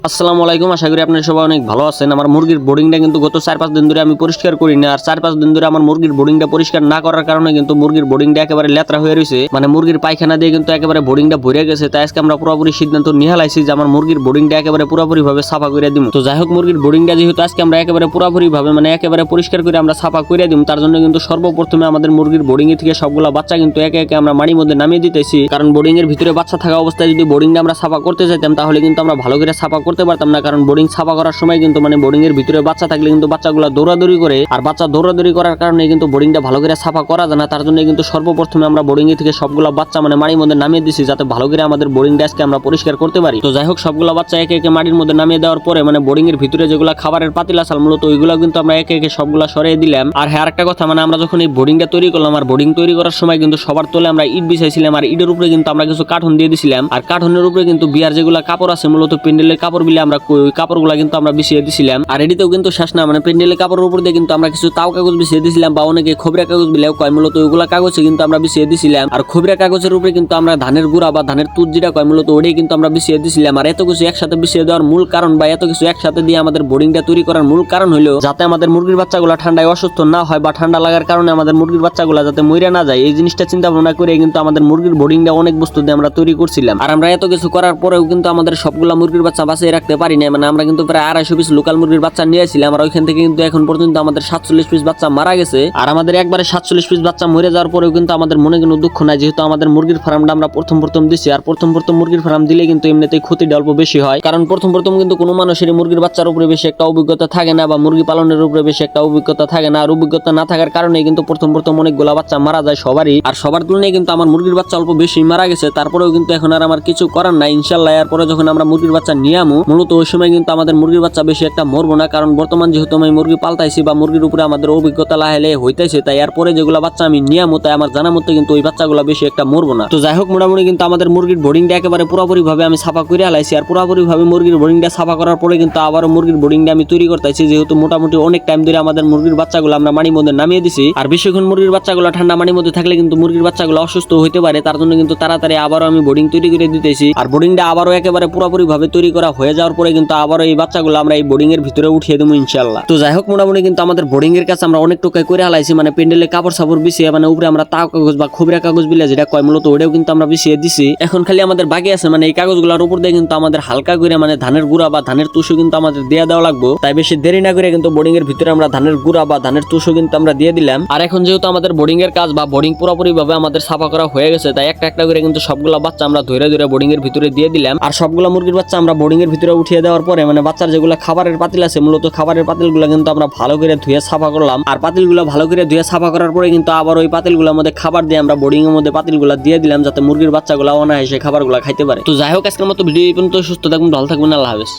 আসসালামু আলাইকুম, আশা করি আপনারা সবাই অনেক ভালো আছেন। আমার মুরগির বোর্ডিংটা কিন্তু গত 4-5 দিন ধরে আমি পরিষ্কার করি না, আর 4-5 দিন ধরে আমার মুরগির বোর্ডিংটা পরিষ্কার না করার কারণে কিন্তু মুরগির বোর্ডিংটা একেবারে লেত্রা হয়ে রয়েছে। মানে মুরগির পায়খানা দিয়ে কিন্তু একেবারে বোর্ডিংটা ভরে গেছে। তাই আজকে আমরা পুরোপুরি সিদ্ধান্ত নিয়ে লাইছি যে আমার মুরগির বোর্ডিংটা একেবারে পুরোপুরি ভাবে সাফা করে দিব। তো যাই হোক, মুরগির বোর্ডিংটা যেহেতু আজকে আমরা একেবারে পুরোপুরি ভাবে মানে একেবারে পরিষ্কার করে আমরা সাফা করে দিব, তার জন্য কিন্তু সর্বপ্রথমে আমাদের মুরগির বোর্ডিং এ থেকে সবগুলা বাচ্চা কিন্তু একে একে আমরা মাটির মধ্যে নামিয়ে দিতেছি। কারণ বোর্ডিং এর ভিতরে বাচ্চা থাকা অবস্থায় যদি বোর্ডিংটা আমরা সাফা করতে চাইতাম তাহলে কিন্তু আমরা ভালো করে সাফা করতে পারতাম না। কারণ বোর্ডিং সাফা করার সময় কিন্তু মানে বোর্ডিং এর ভিতরে বাচ্চা থাকলে কিন্তু বাচ্চাগুলো দৌড়াদৌড়ি করে, আর বাচ্চা দৌড়াদৌড়ি করার কারণে কিন্তু বোর্ডিংটা ভালো করে সাফা করা যায় না। তার জন্য কিন্তু সর্বপ্রথমে আমরা বোর্ডিং এ থেকে সবগুলা বাচ্চা মানে মাটির মধ্যে নামিয়ে দিছি, যাতে ভালো করে আমাদের বোর্ডিংটা আজকে আমরা পরিষ্কার করতে পারি। তো যাই হোক, সবগুলা বাচ্চা একে একে মাটির মধ্যে নামিয়ে দেওয়ার পরে মানে বোর্ডিং এর ভিতরে যেগুলো খাবারের পাতিল আছে মূলত ওইগুলো কিন্তু আমরা একে একে সবগুলা সরিয়ে দিলাম। আর হ্যাঁ, আরেকটা কথা, মানে আমরা যখন এই বোর্ডিংটা তৈরি করলাম, আর বোর্ডিং তৈরি করার সময় কিন্তু সবার তলে আমরা ইট বিছাইছিলাম, আর ইটের উপরে কিন্তু আমরা কিছু কার্টন দিয়ে দিছিলাম। আর কার্টনের উপরে কিন্তু বিয়ার যেগুলো কাপড় আছে মূলত পেন্ডেলের কাপড় বিলে আমরা ওই কাপড়গুলা কিন্তু আমরা বিছিয়ে দিছিলাম। আর এটিতেও কিন্তু শেষ না, মানে পেন্ডেলের কাপড়ের উপর দিয়ে কিন্তু আমরা কিছু তাও কাগজ বিছিয়ে দিছিলাম, বা অনেকে খবরের কাগজ বিলেও কয়, মূলত ওইগুলা কাগজে কিন্তু আমরা বিছিয়ে দিছিলাম। আর খবরের কাগজের উপরে কিন্তু আমরা ধানের গুঁড়া বা ধানের তুত যেটা কয় মূলত ওটাই কিন্তু আমরা বিছিয়ে দিছিলাম। আর এত কিছু একসাথে বিছিয়ে দেওয়ার মূল কারণ বা এত কিছু একসাথে দিয়ে আমাদের বোর্ডিংটা তৈরি করার মূল কারণ হলো যাতে আমাদের মুরগির বাচ্চাগুলো ঠান্ডায় অসুস্থ না হয়, বা ঠান্ডা লাগার কারণে আমাদের মুরগির বাচ্চাগুলো যাতে মইরা না যায়, এই জিনিসটা চিন্তা ভাবনা করে কিন্তু আমাদের মুরগির বোর্ডিংটা অনেক বস্তু দিয়ে আমরা তৈরি করছিলাম। আর আমরা এত কিছু করার পরেও কিন্তু আমাদের সবগুলা মুরগির বাচ্চা বাঁচিয়ে রাখতে পারি না। মানে আমরা কিন্তু প্রায় 250 পিস লোকাল মুরগির বাচ্চা নিয়েছিলাম, আর ওইখান থেকে কিন্তু এখন পর্যন্ত আমাদের 47 পিস বাচ্চা মারা গেছে। আর আমাদের একবারে 47 পিস বাচ্চা মরে যাওয়ার পরেও কিন্তু আমাদের মনে কোনো দুঃখ নাই, যেহেতু আমাদের মুরগির ফার্মটা আমরা প্রথম দিছি। আর প্রথম মুরগির ফার্ম দিলে কিন্তু এমনিতেই ক্ষতিটা অল্প বেশি হয়, কারণ প্রথম কিন্তু কোনো মানুষের মুরগির বাচ্চার উপরে বেশি একটা অভিজ্ঞতা থাকে না, বা মুরগি পালনের উপরে বেশি একটা অভিজ্ঞতা থাকে না। আর অভিজ্ঞতা না থাকার কারণে কিন্তু প্রথম অনেকগুলা বাচ্চা মারা যায় সবারই। আর সবার তুলনায় কিন্তু আমার মুরগির বাচ্চা অল্প বেশি মারা গেছে। তারপরেও কিন্তু এখন আর আমার কিছু করার নাই, ইনশাআল্লাহ এরপরে যখন আমরা মুরগির বাচ্চা নিয়ে আমু মূলত ওই সময় কিন্তু আমাদের মুরগির বাচ্চা বেশি একটা মরবো না। কারণ বর্তমান যেহেতু আমি মুরগি পালতাইছি বা মুরগির উপরে আমাদের অভিজ্ঞতা লাহেলে হইতেছে, তাই এরপরে যেগুলো বাচ্চা আমি নিয়ে আমু, তাই আমার জানা মতো কিন্তু ওই বাচ্চাগুলো বেশি একটা মরবো না। তো যাই হোক, মোটামুটি কিন্তু আমাদের মুরগির বোর্ডিংটা একেবারে পুরোপুরি ভাবে আমি সাফা করে আলাইছি। আর পুরোপুরি ভাবে মুরগির বোর্ডিংটা সাফা করার পরে কিন্তু আবারও মুরগির বোর্ডিংটা আমি তৈরি করতেছি, যেহেতু মোটামুটি অনেক টাইম ধরে আমাদের মুরগির বাচ্চাগুলো আমরা মাটির মধ্যে নামিয়ে দিছি। আর বেশিক্ষণ মুরগির বাচ্চাগুলো ঠান্ডা মাটির মধ্যে থাকলে কিন্তু মুরগির বাচ্চাগুলো অসুস্থ হইতে পারে, তার জন্য কিন্তু তাড়াতাড়ি আবারও আমি বোর্ডিং তৈরি করে দিতেছি। আর বোর্ডিংটা আবারও একেবারে পুরোপুরি ভাবে তৈরি করা হয়ে যাওয়ার পরে কিন্তু আবারও এই বাচ্চাগুলো আমরা এই বোর্ডিং এর ভিতরে উঠিয়ে দেবো ইনশাআল্লাহ। তো যাই হোক, মোটামুটি কিন্তু আমাদের বোর্ডিং এর কাছে আমরা অনেক টুকাই করে হালাইছি, মানে পেন্ডেলে কাপড় সাপড় বিছিয়ে মানে উপরে আমরা তাও কাগজ বা খবরা কাগজ বিলে যেটা কয় মূলত ওটাও কিন্তু আমরা বিছিয়ে দিছি। এখন খালি আমাদের বাকি আছে মানে এই কাগজগুলোর উপর দিয়ে কিন্তু আমাদের হালকা করে মানে ধানের গুঁড়া বা ধানের তুষও কিন্তু আমাদের দিয়ে দেওয়া লাগবে। তাই বেশি দেরি না করে কিন্তু বোর্ডিং এর ভিতরে আমরা ধানের গুঁড়া বা ধানের তুষও কিন্তু আমরা দিয়ে দিলাম। আর এখন যেহেতু আমাদের বোর্ডিং এর কাজ বা বোর্ডিং পুরোপুরি ভাবে আমাদের সাফা করা হয়ে গেছে, তাই একটা একটা করে কিন্তু সবগুলা বাচ্চা আমরা ধরে ধরে বোর্ডিং এর ভিতরে দিয়ে দিলাম। আর সবগুলা মুরগির বাচ্চা আমরা বোর্ডিং এর ভিতরে উঠিয়ে দেওয়ার পরে মানে বাচ্চার যেগুলো খাবারের পাতিল আছে মূলত খাবারের পাতিলগুলো কিন্তু আমরা ভালো করে ধুয়ে সাফা করলাম। আর পাতিলগুলো ভালো করে ধুয়ে সাফা করার পরে কিন্তু আবার ওই পাতিলগুলোর মধ্যে খাবার দিয়ে আমরা বোর্ডিং এর মধ্যে পাতিলগুলো দিয়ে দিলাম, যাতে মুরগির বাচ্চাগুলো অনায়াসে খাবারগুলো খাইতে পারে। তো যাই হোক, আজকের মতো ভিডিও এই পর্যন্ত। সুস্থ থাকবেন, ভালো থাকবেন, আল্লাহ হাফেজ।